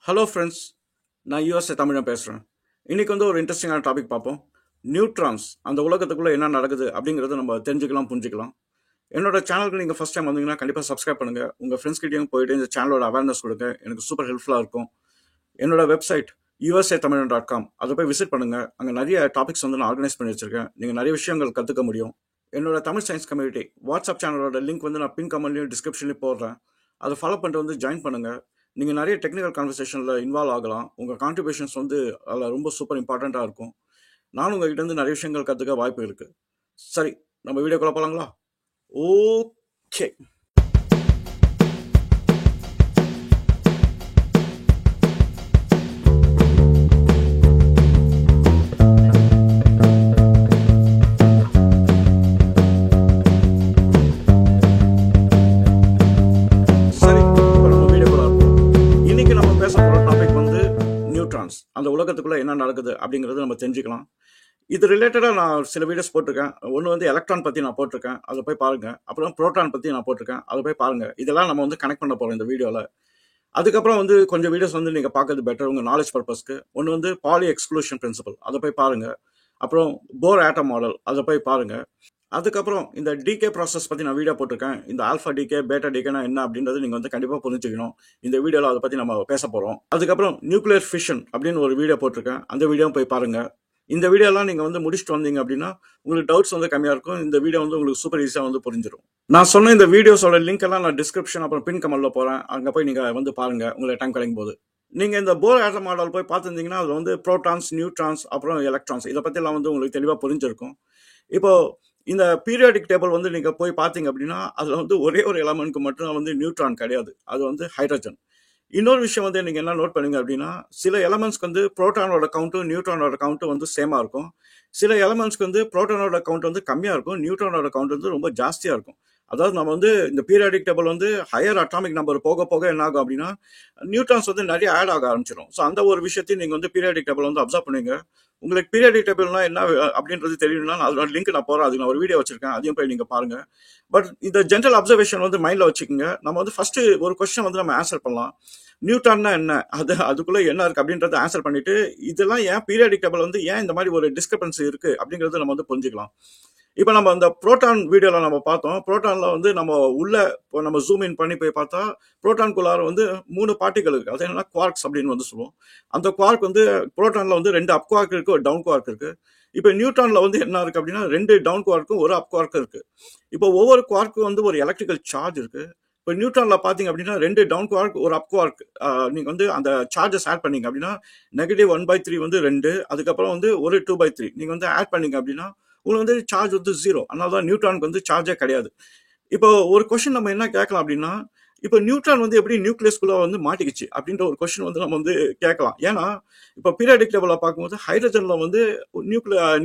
Hello friends, நான் USA தமிழன் பேசுகிறேன். இன்றைக்கி வந்து ஒரு இன்ட்ரெஸ்டிங்கான டாபிக் பார்ப்போம். நியூட்ரான்ஸ் அந்த உலகத்துக்குள்ளே என்ன நடக்குது அப்படிங்கிறத நம்ம தெரிஞ்சுக்கலாம், புரிஞ்சுக்கலாம். என்னோட சேனலுக்கு நீங்கள் ஃபஸ்ட் டைம் வந்தீங்கன்னா கண்டிப்பாக சப்ஸ்கிரைப் பண்ணுங்கள். உங்கள் ஃப்ரெண்ட்ஸ்கிட்டையும் போயிட்டு இந்த சேனலோட அவேர்னஸ் கொடுங்க. எனக்கு சூப்பர் ஹெல்ப்ஃபுல்லாக இருக்கும். என்னோட வெப்சைட் usatamizhan.com, அதை போய் விசிட் பண்ணுங்கள். அங்கே நிறைய டாபிக்ஸ் வந்து நான் ஆர்கனைஸ் பண்ணி வச்சுருக்கேன். நீங்கள் நிறைய விஷயங்கள் கற்றுக்க முடியும். என்னோட தமிழ் சயின்ஸ் கம்யூனிட்டி வாட்ஸ்அப் சேனலோட லிங்க் வந்து நான் பின் கமெண்ட்லையும் டிஸ்கிரிப்ஷன்லையும் போடுறேன். அதை ஃபாலோ பண்ணிட்டு வந்து ஜாயின் பண்ணுங்கள். நீங்கள் நிறைய டெக்னிக்கல் கான்வர்சேஷனில் இன்வால்வ் ஆகலாம். உங்கள் கான்ட்ரிபியூஷன்ஸ் வந்து அதில் ரொம்ப சூப்பர் இம்பார்ட்டண்ட்டாக இருக்கும். நானும் உங்ககிட்ட இருந்து நிறைய விஷயங்கள் கற்றுக்க வாய்ப்பு இருக்குது. சரி, நம்ம வீடியோக்குள்ள போகலாங்களா? ஓகே. அந்த உலகத்துக்குள்ள என்ன நடக்குது அப்படிங்கிறது நம்ம தெரிஞ்சுக்கலாம். இது ரிலேட்டடாக நான் சில வீடியோஸ் போட்டிருக்கேன். ஒன்று வந்து எலக்ட்ரான் பற்றி நான் போட்டிருக்கேன், அதை போய் பாருங்கள். அப்புறம் புரோட்டான் பற்றி நான் போட்டிருக்கேன், அதை போய் பாருங்கள். இதெல்லாம் நம்ம வந்து கனெக்ட் பண்ண போகிறோம் இந்த வீடியோவில். அதுக்கப்புறம் வந்து கொஞ்சம் வீடியோஸ் வந்து நீங்கள் பார்க்கறது பெட்டர் உங்கள் நாலேஜ் பர்பஸ்க்கு. ஒன்று வந்து பாலி எக்ஸ்க்ளூஷன் பிரின்சிபல், அதை போய் பாருங்கள். அப்புறம் போர் ஆட்டம் மாடல், அதை போய் பாருங்கள். அதுக்கப்புறம் இந்த டிகே ப்ராசஸ் பற்றி நான் வீடியோ போட்டிருக்கேன். இந்த ஆல்ஃபா டிகே பேட்டா டிகேனா என்ன அப்படின்றது நீங்கள் வந்து கண்டிப்பாக புரிஞ்சுக்கணும். இந்த வீடியோவில் அதை பற்றி நம்ம பேச போகிறோம். அதுக்கப்புறம் நியூக்ளியர் ஃபிஷன் அப்படின்னு ஒரு வீடியோ போட்டிருக்கேன், அந்த வீடியோவும் போய் பாருங்கள். இந்த வீடியோலாம் நீங்கள் வந்து முடிச்சுட்டு வந்தீங்க அப்படின்னா உங்களுக்கு டவுட்ஸ் வந்து கம்மியாக இருக்கும். இந்த வீடியோ வந்து உங்களுக்கு சூப்பர் ஈஸியாக வந்து புரிஞ்சிடும். நான் சொன்ன இந்த வீடியோஸோட லிங்க் எல்லாம் நான் டிஸ்கிரிப்ஷன் அப்புறம் பின் கமெண்ட்ல போகிறேன். அங்கே போய் நீங்கள் வந்து பாருங்கள் உங்களுக்கு டைம் கிடைக்கும் போது. நீங்கள் இந்த போர் ஆட்டம் மாடல் போய் பார்த்துருந்தீங்கன்னா அதில் வந்து புரோட்டான்ஸ், நியூட்ரான்ஸ், அப்புறம் எலக்ட்ரான்ஸ், இதை பற்றிலாம் வந்து உங்களுக்கு தெளிவாக புரிஞ்சிருக்கும். இப்போ இந்த பீரியாடிக் டேபிள் வந்து நீங்கள் போய் பார்த்தீங்க அப்படின்னா அதில் வந்து ஒரே ஒரு எலமெண்ட்க்கு மட்டும் வந்து நியூட்ரான் கிடையாது, அது வந்து ஹைட்ரஜன். இன்னொரு விஷயம் வந்து நீங்கள் என்ன நோட் பண்ணுங்க அப்படின்னா, சில எலமெண்ட்ஸ்க்கு வந்து புரோட்டானோட கவுண்ட்டும் நியூட்ரானோட கவுண்ட்டும் வந்து சேமாக இருக்கும். சில எலமெண்ட்ஸ்க்கு வந்து புரோட்டானோட கவுண்ட் வந்து கம்மியாக இருக்கும், நியூட்ரானோட கவுண்ட் வந்து ரொம்ப ஜாஸ்தியாக இருக்கும். அதாவது நம்ம வந்து இந்த பீரியாடிக் டேபிள் வந்து ஹையர் அட்டாமிக் நம்பர் போக போக என்ன ஆகும் அப்படின்னா நியூட்ரான்ஸ் வந்து நிறைய ஆட் ஆக ஆரம்பிச்சிடும். ஸோ அந்த ஒரு விஷயத்தையும் நீங்கள் வந்து பீரியாடிக் டேபிள் வந்து அப்சர்வ் பண்ணுவீங்க. உங்களுக்கு பீரியாடிக் டேபிள்னா என்ன அப்படின்றது தெரியணும்னா அதோட லிங்க் நான் போகிறேன், அதுக்கு நான் ஒரு வீடியோ வச்சிருக்கேன், அதையும் போய் நீங்கள் பாருங்க. பட் இந்த ஜென்ரல் அப்சர்வேஷன் வந்து மைண்டில் வச்சுக்கோங்க. நம்ம வந்து ஃபர்ஸ்ட் ஒரு கொஸ்டின் வந்து நம்ம ஆன்சர் பண்ணலாம். நியூட்ரான்னா என்ன, அதுக்குள்ள என்ன இருக்கு அப்படின்றத ஆன்சர் பண்ணிட்டு இதெல்லாம் ஏன் பீரியாடிக் டேபிள் வந்து ஏன் இந்த மாதிரி ஒரு டிஸ்கிரிபன்சி இருக்கு அப்படிங்கறத நம்ம வந்து புரிஞ்சுக்கலாம். இப்போ நம்ம அந்த புரோட்டான் வீடியோவில் நம்ம பார்த்தோம். புரோட்டானில் வந்து நம்ம உள்ள இப்போ நம்ம ஜூம் இன் பண்ணி போய் பார்த்தா புரோட்டான்குள்ளார வந்து 3 பார்ட்டிகள் இருக்குது. அது என்னன்னா குவார்க்ஸ் அப்படின்னு வந்து சொல்லுவோம். அந்த குவார்க் வந்து புரோட்டானில் வந்து 2 அப் குவார்க் இருக்குது, ஒரு டவுன் குவார்க் இருக்குது. இப்போ நியூட்ரானில் வந்து என்ன இருக்குது அப்படின்னா 2 டவுன் குவார்க்கும் ஒரு அப் குவார்க்கும் இருக்குது. இப்போ ஒவ்வொரு குவார்க்கும் வந்து ஒரு எலக்ட்ரிக்கல் சார்ஜ் இருக்குது. இப்போ நியூட்ரானில் பார்த்தீங்க அப்படின்னா 2 டவுன் குவார்க் ஒரு அப் குவார்க், நீங்கள் வந்து அந்த சார்ஜஸ் ஆட் பண்ணீங்க அப்படின்னா -1/3 வந்து 2, அதுக்கப்புறம் வந்து ஒரு 2/3 நீங்கள் வந்து ஆட் பண்ணீங்க அப்படின்னா உங்களுக்கு வந்து சார்ஜ் வந்து 0. அதனால தான் நியூட்ரானுக்கு வந்து சார்ஜே கிடையாது. இப்போ ஒரு கொஸ்டின் நம்ம என்ன கேட்கலாம் அப்படின்னா, இப்போ நியூட்ரான் வந்து எப்படி நியூக்ளியஸ்குள்ள வந்து மாட்டிக்கிச்சு அப்படின்ற ஒரு கொஸ்டின் வந்து நம்ம வந்து கேட்கலாம். ஏன்னா இப்போ பீரியாடிக் டேபிள பார்க்கும்போது ஹைட்ரஜன்ல வந்து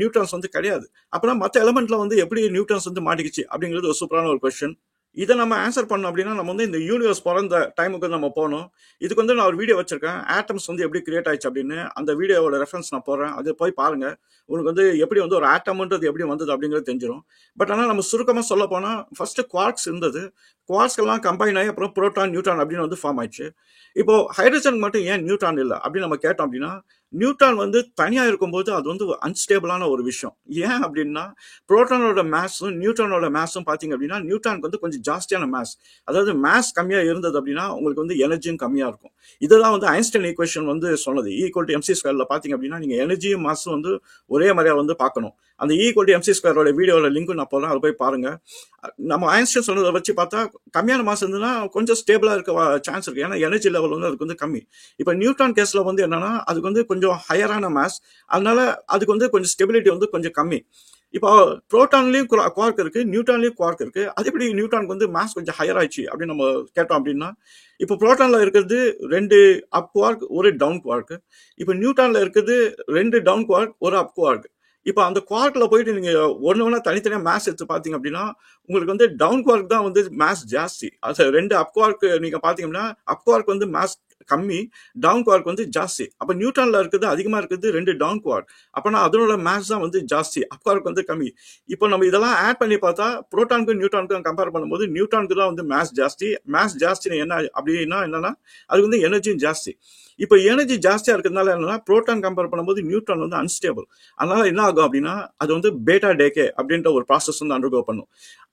நியூட்ரான்ஸ் வந்து கிடையாது. அப்புறம் மற்ற எலமெண்ட்ல வந்து எப்படி நியூட்ரான்ஸ் வந்து மாட்டிக்கிச்சு அப்படிங்கிறது ஒரு சூப்பரான ஒரு கொஸ்டின். இதை நம்ம ஆன்சர் பண்ணோம் அப்படின்னா நம்ம வந்து இந்த யூனிவர்ஸ் பிறந்த டைமுக்கு நம்ம போகணும். இதுக்கு வந்து நான் ஒரு வீடியோ வச்சிருக்கேன், ஆட்டம்ஸ் வந்து எப்படி கிரியேட் ஆயிடுச்சு அப்படின்னு. அந்த வீடியோவோட ரெஃபரன்ஸ் நான் போடுறேன், அதை போய் பாருங்க. உங்களுக்கு வந்து எப்படி வந்து ஒரு ஆட்டம்ன்றது எப்படி வந்தது அப்படிங்கிறது தெரிஞ்சிடும். பட் ஆனால் நம்ம சுருக்கமாக சொல்ல போனால் ஃபர்ஸ்ட் குவார்க்ஸ் இருந்தது. குவார்க்ஸ்க்கெல்லாம் கம்பைன் ஆகி அப்புறம் புரோட்டான், நியூட்ரான் அப்படின்னு வந்து ஃபார்ம் ஆயிடுச்சு. இப்போ ஹைட்ரஜன் மட்டும் ஏன் நியூட்ரான் இல்லை அப்படின்னு நம்ம கேட்டோம் அப்படின்னா, நியூட்ரான் வந்து தனியாக இருக்கும்போது அது வந்து அன்ஸ்டேபிளான ஒரு விஷயம். ஏன் அப்படின்னா புரோட்டானோட மேஸும் நியூட்ரானோட மேஸும் பார்த்தீங்க அப்படின்னா நியூட்ரானுக்கு வந்து கொஞ்சம் ஜாஸ்தியான மேஸ். அதாவது மேஸ் கம்மியாக இருந்தது அப்படின்னா உங்களுக்கு வந்து எனர்ஜியும் கம்மியாக இருக்கும். இதெல்லாம் வந்து ஐன்ஸ்டைன் ஈக்குவேஷன் வந்து சொன்னது. E=mc²ல பார்த்தீங்க அப்படின்னா நீங்கள் எனர்ஜியும் மாஸும் வந்து ஒரே மாதிரியாக வந்து பார்க்கணும். அந்த E=mc² வீடியோவில் லிங்க் நான் போகிறேன், அதை போய் பாருங்க. நம்ம ஐன்ஸ்டைன் சொன்னதை வச்சு பார்த்தா கம்மியான மாஸ் இருந்ததுன்னா கொஞ்சம் ஸ்டேபிளாக இருக்க சான்ஸ் இருக்கு. ஏன்னா எனர்ஜி லெவல் வந்து அதுக்கு வந்து கம்மி. இப்போ நியூட்ரான் கேஸ்ல வந்து என்னன்னா அதுக்கு வந்து கொஞ்சம் ஹையரான மாஸ், அதனால அதுக்கு வந்து கொஞ்சம் ஸ்டெபிலிட்டி வந்து கொஞ்சம் கம்மி. இப்போ புரோட்டான்லயும் குவார்க் இருக்கு, நியூட்ரான்லயும் குவார்க் இருக்கு. அது எப்படி நியூட்ரானுக்கு வந்து மாஸ் கொஞ்சம் ஹையர் ஆயிடுச்சு அப்படின்னு நம்ம கேட்டோம் அப்படின்னா, இப்போ புரோட்டான்ல இருக்கிறது 2 அப் குவார்க், ஒரு டவுன் குவார்க். இப்போ நியூட்ரான்ல இருக்கிறது 2 டவுன் குவார்க், ஒரு அப் குவார்க். இப்போ அந்த குவார்க்ல போயிட்டு நீங்க ஒண்ணு தனித்தனியா மேஸ் எடுத்து பாத்தீங்க அப்படின்னா உங்களுக்கு வந்து டவுன் குவார்க் தான் வந்து மேஸ் ஜாஸ்தி. அது 2 அப் குவார்க் நீங்க பாத்தீங்கன்னா அப் குவார்க் வந்து மேஸ் கம்மி, டவுன் குவார்க் வந்து ஜாஸ்தி. அப்ப நியூட்ரான்ல இருக்குது அதிகமா இருக்குது 2 டவுன் குவார்க். அப்பனா அதனோட மாஸ் தான் வந்து ஜாஸ்தி, அப் குவார்க் வந்து கம்மி. இப்போ நம்ம இதெல்லாம் ஆட் பண்ணி பார்த்தா புரோட்டானுக்கும் நியூட்ரானுக்கும் கம்பேர் பண்ணும்போது நியூட்ரானுக்கு தான் வந்து மாஸ் ஜாஸ்தி. மாஸ் ஜாஸ்தி என்ன அப்படின்னா என்னன்னா அது வந்து எனர்ஜியும் ஜாஸ்தி. இப்போ எனர்ஜி ஜாஸ்தியா இருக்கிறதுனால என்னன்னா புரோட்டான் கம்பேர் பண்ணும்போது நியூட்ரான் வந்து அன்ஸ்டேபிள். அதனால என்ன ஆகும் அப்படின்னா அது வந்து பேட்டா டேக்கே அப்படின்ற ஒரு ப்ராசஸ் வந்து அண்டர்கோ பண்ணும்.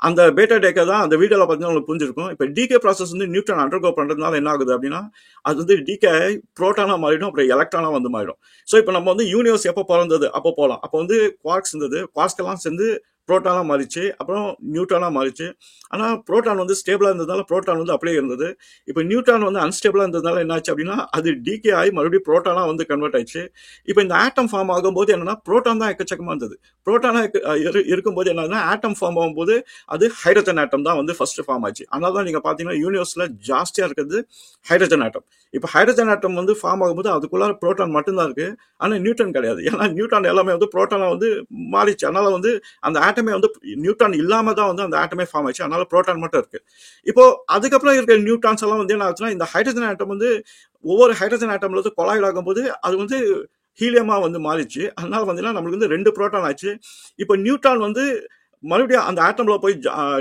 அந்த பேட்டா டேக்கே தான் அந்த வீடியோல பார்த்தீங்கன்னா உங்களுக்கு புரிஞ்சிருக்கும். இப்போ டிகே ப்ராசஸ் வந்து நியூட்ரான் அண்டர்கோ பண்றதுனால என்ன ஆகுது அப்படின்னா அது வந்து டிகே புரோட்டானா மாறிடும், அப்புறம் எலக்ட்ரானா வந்து மாறிடும். ஸோ இப்போ நம்ம வந்து யூனிவர்ஸ் எப்போ பிறந்தது அப்போ போகலாம். அப்போ வந்து குவார்க்ஸ் இருந்தது, குவார்க்ஸ்கெல்லாம் சேர்ந்து புரோட்டானா மாறிச்சு, அப்புறம் நியூட்ரானா மாறிச்சு. ஆனால் புரோட்டான் வந்து ஸ்டேபிளா இருந்ததுனால புரோட்டான் வந்து அப்படியே இருந்தது. இப்போ நியூட்ரான் வந்து அன்ஸ்டேபிளா இருந்ததுனால என்ன ஆச்சு அப்படின்னா அது டிகே ஆகி மறுபடியும் புரோட்டானா வந்து கன்வெர்ட் ஆயிடுச்சு. இப்போ இந்த ஆட்டம் ஃபார்ம் ஆகும்போது என்னன்னா புரோட்டான் தான் எக்கச்சக்கமா இருந்தது. புரோட்டானா இருக்கும்போது என்னன்னா ஆட்டம் ஃபார்ம் ஆகும்போது அது ஹைட்ரஜன் ஆட்டம் தான் வந்து ஃபர்ஸ்ட் ஃபார்ம் ஆச்சு. அதனால தான் நீங்க பாத்தீங்கன்னா யூனிவர்ஸ்ல ஜாஸ்தியா இருக்கிறது ஹைட்ரஜன் ஆட்டம். இப்போ ஹைட்ரஜன் ஆட்டம் வந்து ஃபார்ம் ஆகும்போது அதுக்குள்ள புரோட்டான் மட்டும்தான் இருக்கு, ஆனா நியூட்ரான் கிடையாது. ஏன்னா நியூட்ரான் எல்லாமே வந்து புரோட்டானா வந்து மாறிச்சு. அதனால வந்து அந்த ஆட்டமே வந்து நியூட்ரான் இல்லாம தான் வந்து அந்த ஆட்டமே ஃபார்ம் ஆச்சு. அதனால புரோட்டான் மட்டும் இருக்கு. இப்போ அதுக்கப்புறம் இருக்கிற நியூட்ரான்ஸ் எல்லாம் வந்து என்ன ஆச்சுன்னா இந்த ஹைட்ரஜன் ஆட்டம் வந்து ஒவ்வொரு ஹைட்ரஜன் ஆட்டம்ல வந்து கொலாய்ட் ஆகும்போது அது வந்து ஹீலியமா வந்து மாறிச்சு. அதனால வந்து நம்மளுக்கு வந்து 2 புரோட்டான் ஆச்சு. இப்போ நியூட்ரான் வந்து மறுபடியும் அந்த ஆட்டம்ல போய்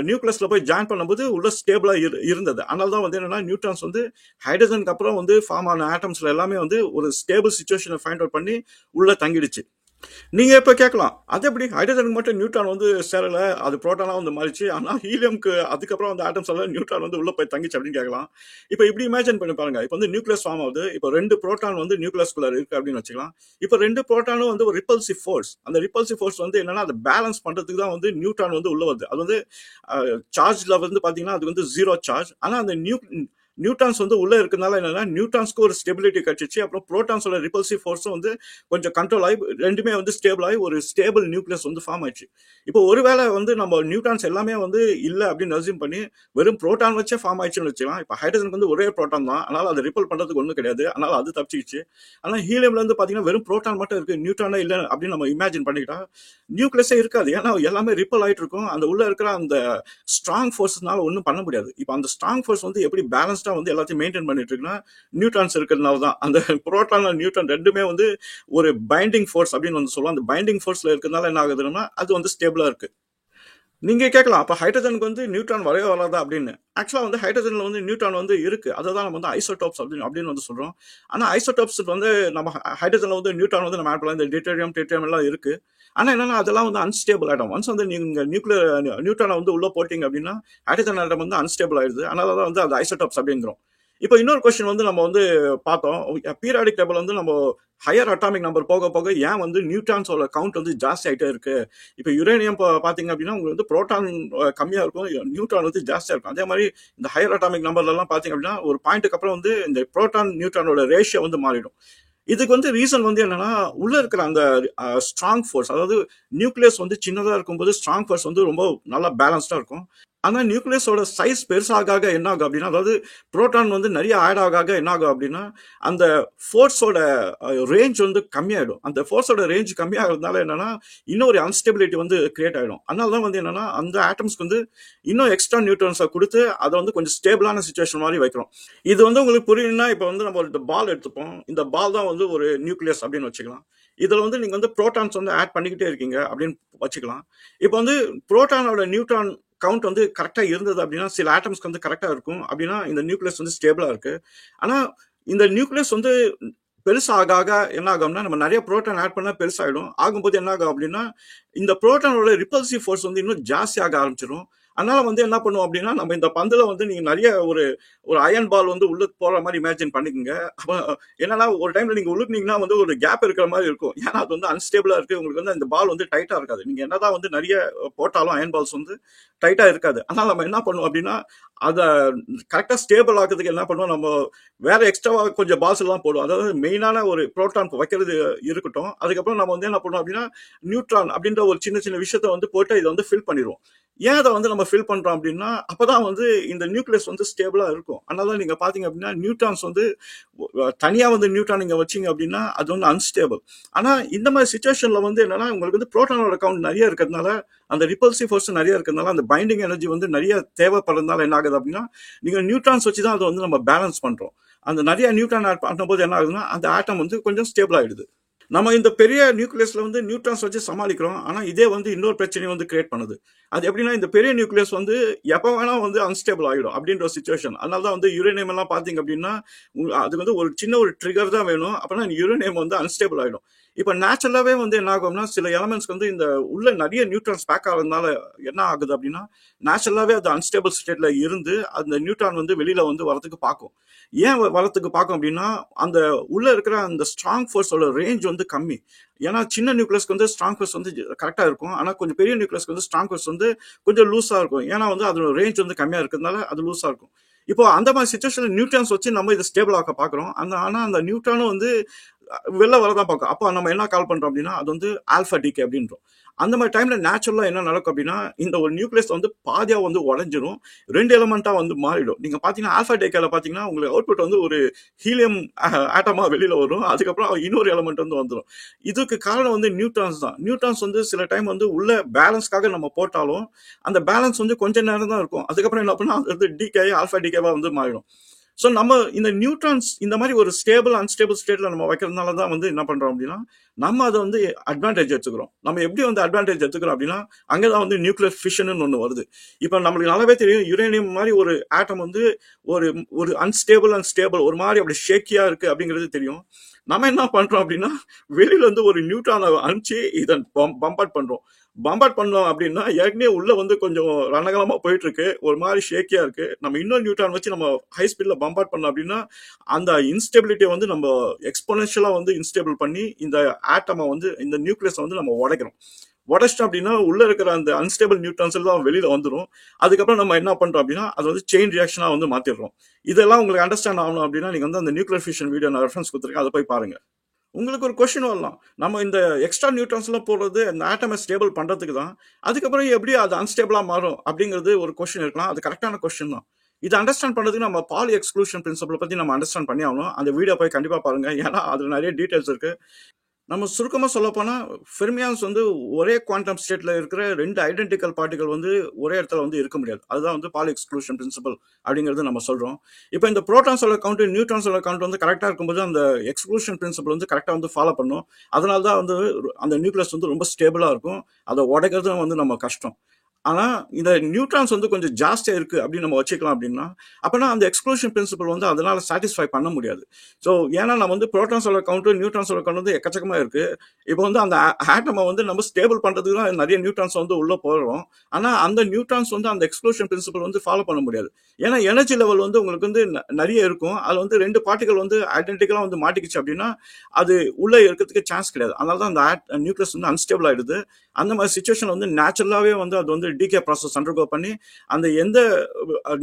நியூக்ளியஸ்ல போய் ஜாயின் பண்ணும்போது உள்ள ஸ்டேபிளா இருந்தது. அதனால தான் வந்து என்னன்னா நியூட்ரான்ஸ் வந்து ஹைட்ரஜனுக்கு அப்புறம் வந்து ஃபார்ம் ஆன ஆட்டம்ஸ்ல எல்லாமே வந்து ஒரு ஸ்டேபிள் சிச்சுவேஷனை ஃபைண்ட் அவுட் பண்ணி உள்ள தங்கிடுச்சு. நீங்க இப்ப கேட்கலாம் அது எப்படி ஹைட்ரஜனுக்கு மட்டும் நியூட்ரான் வந்து சேரல, அது புரோட்டானா வந்து மாறிச்சு, ஆனா ஹீலியம்க்கு அதுக்கப்புறம் அந்த ஆட்டம்ஸ் எல்லாம் நியூட்ரான் வந்து உள்ள போய் தங்கிச்சு அப்படின்னு கேட்கலாம். இப்போ இப்படி இமேஜின் பண்ணி பாருங்க. இப்போ வந்து நியூக்ளியஸ் ஃபார்ம் ஆகுது. இப்போ 2 புரோட்டான் வந்து நியூக்ளியஸ்குள்ள இருக்கு அப்படின்னு வச்சுக்கலாம். இப்போ 2 புரோட்டானும் வந்து ஒரு ரிப்பல்சிவ் ஃபோர்ஸ். அந்த ரிப்பல்சிவ் ஃபோர்ஸ் வந்து என்னன்னா அதை பேலன்ஸ் பண்றதுக்கு தான் வந்து நியூட்ரான் வந்து உள்ள வருது. அது வந்து சார்ஜ்ல வந்து பாத்தீங்கன்னா அது வந்து 0 சார்ஜ். ஆனா அந்த நியூட்ரான்ஸ் வந்து உள்ள இருக்கிறதுனால என்னன்னா நியூட்ரான்ஸ்க்கு ஒரு ஸ்டெபிலிட்டி கிடைச்சிச்சு. அப்புறம் புரோட்டான்ஸோட ரிப்பல்சிவ் ஃபோர்ஸும் வந்து கொஞ்சம் கண்ட்ரோல் ஆகி ரெண்டுமே வந்து ஸ்டேபிள் ஆகி ஒரு ஸ்டேபிள் நியூக்ளியஸ் வந்து ஃபார்ம் ஆயிடுச்சு. இப்போ ஒருவேளை வந்து நம்ம நியூட்ரான்ஸ் எல்லாமே வந்து இல்லை அப்படின்னு அசியூம் பண்ணி வெறும் புரோட்டான் வச்சே ஃபார்ம் ஆயிடுச்சுன்னு வச்சுக்கலாம். இப்போ ஹைட்ரஜனுக்கு வந்து ஒரே புரோட்டான் தான், அதனால அதை ரிப்பல் பண்றதுக்கு ஒன்றும் கிடையாது, அதனால அது தப்பிச்சிச்சு. ஆனால் ஹீலியம்ல இருந்து பாத்தீங்கன்னா வெறும் புரோட்டான் மட்டும் இருக்கு, நியூட்ரானே இல்லை அப்படின்னு நம்ம இமேஜின் பண்ணிக்கிட்டா நியூக்ளியஸே இருக்காது. ஏன்னா எல்லாமே ரிப்பல் ஆயிட்டு இருக்கும். அந்த உள்ள இருக்கிற அந்த ஸ்ட்ராங் ஃபோர்ஸ்னால ஒன்றும் பண்ண முடியாது. இப்போ அந்த ஸ்ட்ராங் ஃபோர்ஸ் வந்து எப்படி பேலன்ஸ்டா வந்து எல்லாத்தையும் மெயின்டைன் பண்ணிட்டு இருக்குன்னா நியூட்ரான்ஸ் இருக்கிறதுனால தான். அந்த புரோட்டான் நியூட்ரான் ரெண்டுமே வந்து ஒரு பைண்டிங் ஃபோர்ஸ் அப்படின்னு வந்து சொல்லுவோம். அந்த பைண்டிங் ஃபோர்ஸ்ல இருக்கிறதுனால என்ன ஆகுதுன்னா அது வந்து ஸ்டேபிளா இருக்கு. நீங்க கேட்கலாம் அப்ப ஹைட்ரஜனுக்கு வந்து நியூட்ரான் வரவே வராதா அப்படின்னு. ஆக்சுவலா வந்து ஹைட்ரஜன்ல வந்து நியூட்ரான் வந்து இருக்கு, அதுதான் நம்ம வந்து ஐசோடோப்ஸ் அப்படின்னு வந்து சொல்றோம். ஆனா ஐசோடோப்ஸ் வந்து நம்ம ஹைட்ரஜன்ல வந்து நியூட்ரான் வந்து நம்ம ஆட் பண்ணலாம். இந்த டியூட்டேரியம் டெட்ரியம் எல்லாம் இருக்கு. ஆனா என்னன்னா அதெல்லாம் வந்து அன்ஸ்டேபிள் ஆயிடும். ஒன்ஸ் வந்து நீங்க நியூட்ரானை வந்து உள்ள போட்டீங்க அப்படின்னா ஹைட்ரஜன் ஆட்டம் வந்து அன்ஸ்டேபிள் ஆயிடுது. அதனால தான் வந்து அது ஐசோடோப்ஸ் அப்படிங்கிறோம். இப்போ இன்னொரு கொஸ்டின் வந்து நம்ம வந்து பார்த்தோம், பீரியாடிக் டேபிள் வந்து நம்ம ஹையர் அட்டாமிக் நம்பர் போக போக ஏன் வந்து நியூட்ரான்ஸோட கவுண்ட் வந்து ஜாஸ்தி ஆகிட்டே இருக்கு. இப்போ யுரேனியம் பார்த்தீங்க அப்படின்னா உங்களுக்கு வந்து புரோட்டான் கம்மியாக இருக்கும், நியூட்ரான் வந்து ஜாஸ்தியாக இருக்கும். அதே மாதிரி இந்த ஹையர் அட்டாமிக் நம்பர்லாம் பார்த்தீங்க அப்படின்னா ஒரு பாயிண்ட்டுக்கு அப்புறம் வந்து இந்த புரோட்டான் நியூட்ரானோட ரேஷியோ வந்து மாறிடும். இதுக்கு வந்து ரீசன் வந்து என்னன்னா உள்ள இருக்கிற அந்த ஸ்ட்ராங் ஃபோர்ஸ், அதாவது நியூக்ளியஸ் வந்து சின்னதாக இருக்கும்போது ஸ்ட்ராங் ஃபோர்ஸ் வந்து ரொம்ப நல்லா பேலன்ஸ்டா இருக்கும். ஆனா நியூக்ளியஸோட சைஸ் பெருசாக என்ன ஆகும் அப்படின்னா, அதாவது புரோட்டான் வந்து நிறைய ஆட் ஆக என்ன ஆகும் அப்படின்னா அந்த ஃபோர்ஸோட ரேஞ்ச் வந்து கம்மியாயிடும். அந்த ஃபோர்ஸோட ரேஞ்ச் கம்மியாகிறதுனால என்னன்னா இன்னொரு அன்ஸ்டெபிலிட்டி வந்து கிரியேட் ஆயிடும். அதனால தான் வந்து என்னன்னா அந்த ஆட்டம்ஸ்க்கு வந்து இன்னும் எக்ஸ்ட்ரா நியூட்ரான்ஸை கொடுத்து அதை வந்து கொஞ்சம் ஸ்டேபிளான சுச்சுவேஷன் மாதிரி வைக்கிறோம். இது வந்து உங்களுக்கு புரியணும்னா இப்போ வந்து நம்ம இந்த பால் எடுத்துப்போம். இந்த பால் தான் வந்து ஒரு நியூக்ளியஸ் அப்படின்னு வச்சுக்கலாம். இதுல வந்து நீங்க வந்து புரோட்டான்ஸ் வந்து ஆட் பண்ணிக்கிட்டே இருக்கீங்க அப்படின்னு வச்சுக்கலாம். இப்போ வந்து புரோட்டானோட நியூட்ரான் கவுண்ட் வந்து கரெக்டா இருந்தது அப்படின்னா சில ஆட்டம்ஸ்க்கு வந்து கரெக்டா இருக்கும் அப்படின்னா இந்த நியூக்ளியஸ் வந்து ஸ்டேபிளா இருக்கு. ஆனா இந்த நியூக்ளியஸ் வந்து பெருசாக என்ன ஆகும்னா நம்ம நிறைய புரோட்டான் ஆட் பண்ணா பெருசாயிடும். ஆகும்போது என்ன ஆகும் அப்படின்னா இந்த புரோட்டானோட ரிப்பல்சிவ் ஃபோர்ஸ் வந்து இன்னும் ஜாஸ்தி ஆக ஆரம்பிச்சிடும். அதனால வந்து என்ன பண்ணுவோம் அப்படின்னா நம்ம இந்த பந்துல வந்து நீங்க நிறைய ஒரு அயன் பால் வந்து உள்ள போற மாதிரி இமேஜின் பண்ணிக்கோங்க. அப்ப என்னன்னா ஒரு டைம்ல நீங்க உள்ளுக்குனீங்கன்னா வந்து ஒரு கேப் இருக்கிற மாதிரி இருக்கும். ஏன்னா அது வந்து அன்ஸ்டேபிளா இருக்கு. உங்களுக்கு வந்து அந்த பால் வந்து டைட்டா இருக்காது. நீங்க என்னதான் வந்து நிறைய போட்டாலும் அயன் பால்ஸ் வந்து டைட்டா இருக்காது. அதனால நம்ம என்ன பண்ணுவோம் அப்படின்னா அதை கரெக்டா ஸ்டேபிள் ஆகிறதுக்கு என்ன பண்ணுவோம், நம்ம வேற எக்ஸ்ட்ராவா கொஞ்சம் பால்ஸ் எல்லாம் போடுவோம். அதாவது மெயினான ஒரு புரோட்டான் வைக்கிறது இருக்கட்டும். அதுக்கப்புறம் நம்ம வந்து என்ன பண்ணுவோம் அப்படின்னா நியூட்ரான் அப்படின்ற ஒரு சின்ன சின்ன விஷயத்த வந்து போட்டு இதை வந்து ஃபில் பண்ணிடுவோம். ஏன் அதை வந்து நம்ம நம்ம ஃபில் பண்றோம் அப்படின்னா அப்பதான் வந்து இந்த நியூக்ளியஸ் வந்து ஸ்டேபிளா இருக்கும். அதனால நீங்க பாத்தீங்க அப்படின்னா நியூட்ரான்ஸ் வந்து தனியா வந்து நியூட்ரான் நீங்க வச்சீங்க அப்படின்னா அது வந்து அன்ஸ்டேபிள். ஆனா இந்த மாதிரி சுச்சுவேஷன்ல வந்து என்னன்னா உங்களுக்கு வந்து புரோட்டானோட கவுண்ட் நிறைய இருக்கிறதுனால, அந்த ரிப்பல்சிவ் ஃபோர்ஸ் நிறைய இருக்கிறதுனால, அந்த பைண்டிங் எனர்ஜி வந்து நிறைய தேவைப்படுறதுனால என்ன ஆகுது அப்படின்னா நீங்க நியூட்ரான்ஸ் வச்சு தான் அதை வந்து நம்ம பேலன்ஸ் பண்றோம். அந்த நிறைய நியூட்ரான் ஆட் பண்ணும்போது என்ன ஆகுதுன்னா அந்த ஆட்டம் வந்து கொஞ்சம் ஸ்டேபிள் ஆயிடுது. நம்ம இந்த பெரிய நியூக்ளியஸ்ல வந்து நியூட்ரான்ஸ் வச்சு சமாளிக்கிறோம். ஆனா இதே வந்து இன்னொரு பிரச்சனையை வந்து கிரியேட் பண்ணுது. அது எப்படின்னா இந்த பெரிய நியூக்ளியஸ் வந்து எப்ப வேணா வந்து அன்ஸ்டேபிள் ஆயிடும் அப்படின்ற ஒரு சுச்சுவேஷன். அதனால தான் வந்து யுரேனியம் எல்லாம் பாத்தீங்க அப்படின்னா அதுக்கு வந்து ஒரு சின்ன ஒரு ட்ரிகர் தான் வேணும். அப்பனா யுரேனியம் வந்து அன்ஸ்டேபிள் ஆயிடும். இப்ப நேச்சுரலாவே வந்து என்ன ஆகும்னா சில எலமெண்ட்ஸ்க்கு வந்து இந்த உள்ள நிறைய நியூட்ரான்ஸ் பேக் ஆகிறதுனால என்ன ஆகுது அப்படின்னா நேச்சுரலாவே அது அன்ஸ்டேபிள் ஸ்டேட்ல இருந்து அந்த நியூட்ரான் வந்து வெளியில வந்து வரதுக்கு பார்க்கும். ஏன் வரத்துக்கு பார்க்கும் அப்படின்னா அந்த உள்ள இருக்கிற அந்த ஸ்ட்ராங் ஃபோர்ஸோட ரேஞ்ச் வந்து கம்மி. ஏன்னா சின்ன நியூக்ளியஸ்க்கு வந்து ஸ்ட்ராங் ஃபோர்ஸ் வந்து கரெக்டா இருக்கும். ஆனா கொஞ்சம் பெரிய நியூக்ளியஸ்க்கு வந்து ஸ்ட்ராங் ஃபோர்ஸ் வந்து கொஞ்சம் லூஸா இருக்கும். ஏன்னா வந்து அதோட ரேஞ்ச் வந்து கம்மியா இருக்கிறதுனால அது லூஸா இருக்கும். இப்போ அந்த மாதிரி சுச்சுவேஷன்ல நியூட்ரான்ஸ் வச்சு நம்ம இதை ஸ்டேபிள் ஆக்க பாக்குறோம். ஆனா அந்த நியூட்ரானும் வந்து வெளில வரதான் பார்க்கும். அப்போ நம்ம என்ன கால் பண்றோம் அப்படின்னா அது வந்து ஆல்பா டிகே அப்படின்றோம். அந்த மாதிரி டைம்ல நேச்சுரலா என்ன நடக்கும் அப்படின்னா இந்த ஒரு நியூக்ளியஸ் வந்து பாதியா வந்து உடைஞ்சிரும். 2 எலிமெண்டா வந்து மாறிடும். நீங்க பாத்தீங்கன்னா ஆல்பா டேக்கால பாத்தீங்கன்னா உங்களுக்கு அவுட்புட் வந்து ஒரு ஹீலியம் ஆட்டமா வெளியில வரும். அதுக்கப்புறம் இன்னொரு எலிமெண்ட் வந்து வந்துடும். இதுக்கு காரணம் வந்து நியூட்ரான்ஸ் தான். நியூட்ரான்ஸ் வந்து சில டைம் வந்து உள்ள பேலன்ஸ்க்காக நம்ம போட்டாலும் அந்த பேலன்ஸ் வந்து கொஞ்ச நேரம் தான் இருக்கும். அதுக்கப்புறம் என்ன பண்ணா அது வந்து டிகே ஆல்பா டிகேவா வந்து மாறிடும். ஸோ நம்ம இந்த நியூட்ரான்ஸ் இந்த மாதிரி ஒரு ஸ்டேபிள் அன்ஸ்டேபிள் ஸ்டேட்ல நம்ம வைக்கிறதுனால தான் வந்து என்ன பண்றோம் அப்படின்னா நம்ம அதை வந்து அட்வான்டேஜ் எடுத்துக்கிறோம். நம்ம எப்படி வந்து அட்வான்டேஜ் எடுத்துக்கிறோம் அப்படின்னா அங்கதான் வந்து நியூக்ளியர் ஃபிஷன் ஒன்று வருது. இப்போ நம்மளுக்கு நல்லாவே தெரியும் யுரேனியம் மாதிரி ஒரு ஆட்டம் வந்து ஒரு ஒரு அன்ஸ்டேபிள் அண்ட் ஸ்டேபிள் ஒரு மாதிரி அப்படி ஷேக்கியா இருக்கு அப்படிங்கிறது தெரியும். நம்ம என்ன பண்றோம் அப்படின்னா வெளியில வந்து ஒரு நியூட்ரானை அனுப்பிச்சு இதை பம்பாட் பண்றோம். பம்பாட் பண்ணோம் அப்படின்னா ஏற்கனவே உள்ள வந்து கொஞ்சம் ரணகலமா போயிட்டு இருக்கு, ஒரு மாதிரி ஷேக்கியா இருக்கு. நம்ம இன்னொரு நியூட்ரான் வச்சு நம்ம ஹை ஸ்பீட்ல பம்பாட் பண்ணோம் அப்படின்னா அந்த இன்ஸ்டெபிலிட்டியை வந்து நம்ம எக்ஸ்போனன்ஷியலா வந்து இன்ஸ்டேபிள் பண்ணி இந்த ஆட்டமை வந்து இந்த நியூக்ளியஸ் வந்து நம்ம உடைக்கிறோம். உடைச்சிட்டோம் அப்படின்னா உள்ள இருக்கிற அந்த அன்ஸ்டேபிள் நியூட்ரான்ஸ் எல்லாம் வெளியில வந்துடும். அதுக்கப்புறம் நம்ம என்ன பண்றோம் அப்படின்னா அது வந்து செயின் ரியாக்ஷனா வந்து மாத்திடுறோம். இதெல்லாம் உங்களுக்கு அண்டர்ஸ்டாண்ட் ஆகணும் அப்படின்னா நீங்க வந்து அந்த நியூக்ளியர் ஃபிஷன் வீடியோ நான் ரெஃபரன்ஸ் கொடுத்துருக்கேன், அதை போய் பாருங்க. உங்களுக்கு ஒரு கொஸ்டின் வரலாம், நம்ம இந்த எக்ஸ்ட்ரா நியூட்ரான்ஸ் எல்லாம் போடுறது அந்த ஆட்டமை ஸ்டேபிள் பண்றதுக்கு தான், அதுக்கப்புறம் எப்படி அது அன்ஸ்டேபிளா மாறும் அப்படிங்கிறது ஒரு கொஸ்டின் இருக்கலாம். அது கரெக்டான கொஸ்டின் தான். இதை அண்டர்ஸ்டாண்ட் பண்றதுக்கு நம்ம பாலி எக்ஸ்க்ளூஷன் பிரின்சிபல் பத்தி நம்ம அண்டர்ஸ்டாண்ட் பண்ணி ஆகணும். அந்த வீடியோ போய் கண்டிப்பா பாருங்க, ஏன்னா அதுல நிறைய டீடைல்ஸ் இருக்கு. நம்ம சுருக்கமா சொல்ல போனா ஃபெர்மியான்ஸ் வந்து ஒரே குவாண்டம் ஸ்டேட்ல இருக்கிற 2 ஐடென்டிக்கல் பார்ட்டிகல் வந்து ஒரே இடத்துல வந்து இருக்க முடியாது. அதுதான் வந்து பாலி எக்ஸ்க்ளூஷன் பிரின்சிபல் அப்படிங்கிறது நம்ம சொல்றோம். இப்போ இந்த புரோட்டான்ஸோட கவுண்ட் நியூட்ரான்ஸோட கவுண்ட் வந்து கரெக்டா இருக்கும்போது அந்த எக்ஸ்க்ளூஷன் பிரின்சிபல் வந்து கரெக்டா வந்து ஃபாலோ பண்ணும். அதனால தான் வந்து அந்த நியூக்ளியஸ் வந்து ரொம்ப ஸ்டேபிளா இருக்கும். அதை உடைக்கிறது வந்து நம்ம கஷ்டம். ஆனா இந்த நியூட்ரான்ஸ் வந்து கொஞ்சம் ஜாஸ்தியா இருக்கு அப்படின்னு நம்ம வச்சுக்கலாம் அப்படின்னா அப்பனா அந்த எக்ஸ்க்ளூஷன் பிரின்சிபல் வந்து அதனால சாட்டிஸ்ஃபை பண்ண முடியாது. ஸோ ஏன்னா நம்ம வந்து புரோட்டான்ஸோட கவுண்ட் நியூட்ரான்ஸோட கவுண்ட் வந்து எக்கச்சக்கமா இருக்கு. இப்போ வந்து அந்த ஆட்டமை வந்து நம்ம ஸ்டேபிள் பண்றதுக்கு தான் நிறைய நியூட்ரான்ஸ் வந்து உள்ள போடுறோம். ஆனா அந்த நியூட்ரான்ஸ் வந்து அந்த எக்ஸ்க்ளூஷன் பிரின்சிபல் வந்து ஃபாலோ பண்ண முடியாது. ஏன்னா எனர்ஜி லெவல் வந்து உங்களுக்கு வந்து நிறைய இருக்கும். அதுல வந்து 2 பார்ட்டிகல் வந்து ஐடென்டிக்கலா வந்து மாட்டிக்கிச்சு அப்படின்னா அது உள்ள இருக்கிறதுக்கு சான்ஸ் கிடையாது. அதனால தான் அந்த நியூக்ளியஸ் வந்து அன்ஸ்டேபிள் ஆயிடுது. அந்த மாதிரி சுச்சுவேஷன் வந்து நேச்சுரலாவே வந்து அது வந்து டிகே ப்ராசஸ் அண்டர்கோ பண்ணி அந்த எந்த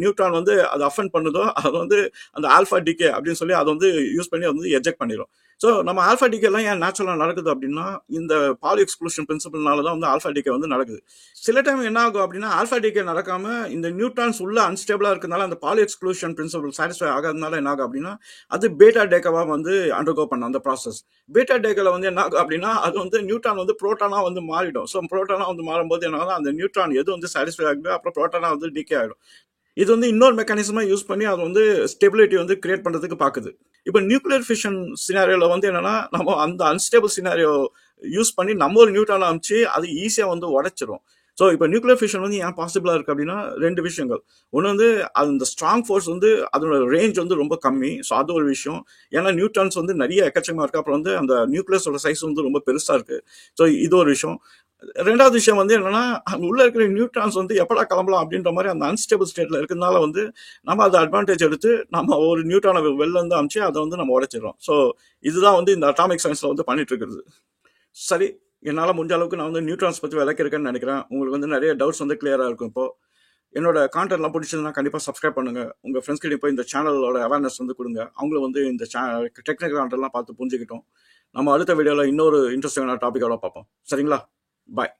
நியூட்ரான் வந்து அதை அஃபெண்ட் பண்ணுதோ அது வந்து அந்த ஆல்பா டிகே அப்படின்னு சொல்லி அதை வந்து யூஸ் பண்ணி அது வந்து எஜெக்ட் பண்ணிடும். ஸோ நம்ம ஆல்பா டிகே எல்லாம் ஏன் நேச்சுரலா நடக்குது அப்படின்னா இந்த பாலி எக்ஸ்க்ளூஷன் பிரின்சிபல்னால தான் வந்து ஆல்பா டிகே வந்து நடக்குது. சில டைம் என்ன ஆகும் அப்படின்னா ஆல்பா டிகே நடக்காம இந்த நியூட்ரான்ஸ் உள்ள அன்ஸ்டேபிளா இருக்கிறதுனால அந்த பாலி எக்ஸ்க்ளூஷன் பிரின்சிபல் சாட்டிஸ்ஃபை ஆகாதனால என்ன ஆகும் அப்படின்னா அது பேட்டா டேக்காவா வந்து அண்டர்கோ பண்ண அந்த ப்ராசஸ். பேட்டா டேக்கால வந்து என்ன ஆகும் அப்படின்னா அது வந்து நியூட்ரான் வந்து புரோட்டானா வந்து மாறிடும். ஸோ புரோட்டானா வந்து மாறும்போது என்ன அந்த நியூட்ரான் எது வந்து சாட்டிஸ்ஃபை ஆகுது அப்புறம் புரோட்டானா வந்து டிகே ஆகிடும். இது வந்து இன்னொரு மெக்கானிசமா யூஸ் பண்ணி அது வந்து ஸ்டெபிலிட்டி வந்து கிரியேட் பண்றதுக்கு பாக்குது. இப்போ நியூக்ளியர் ஃபிஷன் சினாரியோல வந்து என்னன்னா நம்ம அந்த அன்ஸ்டேபிள் சினாரியோ யூஸ் பண்ணி நம்ம ஒரு நியூட்ரான் அமைச்சு அது ஈஸியா வந்து உடைச்சிரும். ஸோ இப்போ நியூக்ளியர் ஃபிஷன் வந்து ஏன் பாசிபிளா இருக்கு அப்படின்னா 2 விஷயங்கள். ஒன்று வந்து அந்த ஸ்ட்ராங் ஃபோர்ஸ் வந்து அதோட ரேஞ்ச் வந்து ரொம்ப கம்மி. ஸோ அது ஒரு விஷயம். ஏன்னா நியூட்ரான்ஸ் வந்து நிறைய எக்கச்சக்கமா இருக்கு. அப்புறம் வந்து அந்த நியூக்ளியஸோட சைஸ் வந்து ரொம்ப பெருசா இருக்கு. ஸோ இது ஒரு விஷயம். 2வது விஷயம் வந்து என்னன்னா அங்க உள்ள இருக்கிற நியூட்ரான்ஸ் வந்து எப்படா கிளம்பலாம் அப்படின்ற மாதிரி அந்த அன்ஸ்டேபிள் ஸ்டேட்ல இருக்கிறதுனால வந்து நம்ம அதை அட்வான்டேஜ் எடுத்து நம்ம ஒரு நியூட்ரானை வெளில இருந்து அமைச்சு அதை வந்து நம்ம உடைச்சிடறோம். ஸோ இதுதான் வந்து இந்த அட்டாமிக் சயின்ஸ்ல வந்து பண்ணிட்டு இருக்கிறது. சரி, என்னால் முடிஞ்ச அளவுக்கு நான் வந்து நியூட்ரான்ஸ் பற்றி விளக்கிருக்கேன்னு நினைக்கிறேன். உங்களுக்கு வந்து நிறைய டவுட்ஸ் வந்து கிளியரா இருக்கும். இப்போ என்னோட கான்டென்ட்லாம் பிடிச்சதுன்னா கண்டிப்பாக சப்ஸ்கிரைப் பண்ணுங்க. உங்க ஃப்ரெண்ட்ஸ் கிட்ட போய் இந்த சேனலோட அவேர்னஸ் வந்து கொடுங்க. அவங்களும் வந்து இந்த டெக்னிக்கல் கான்டென்ட்லாம் பார்த்து புரிஞ்சுக்கிட்டோம். நம்ம அடுத்த வீடியோவில் இன்னொரு இன்ட்ரெஸ்டிங்கான டாபிக்கோட பார்ப்போம். சரிங்களா? பாய்.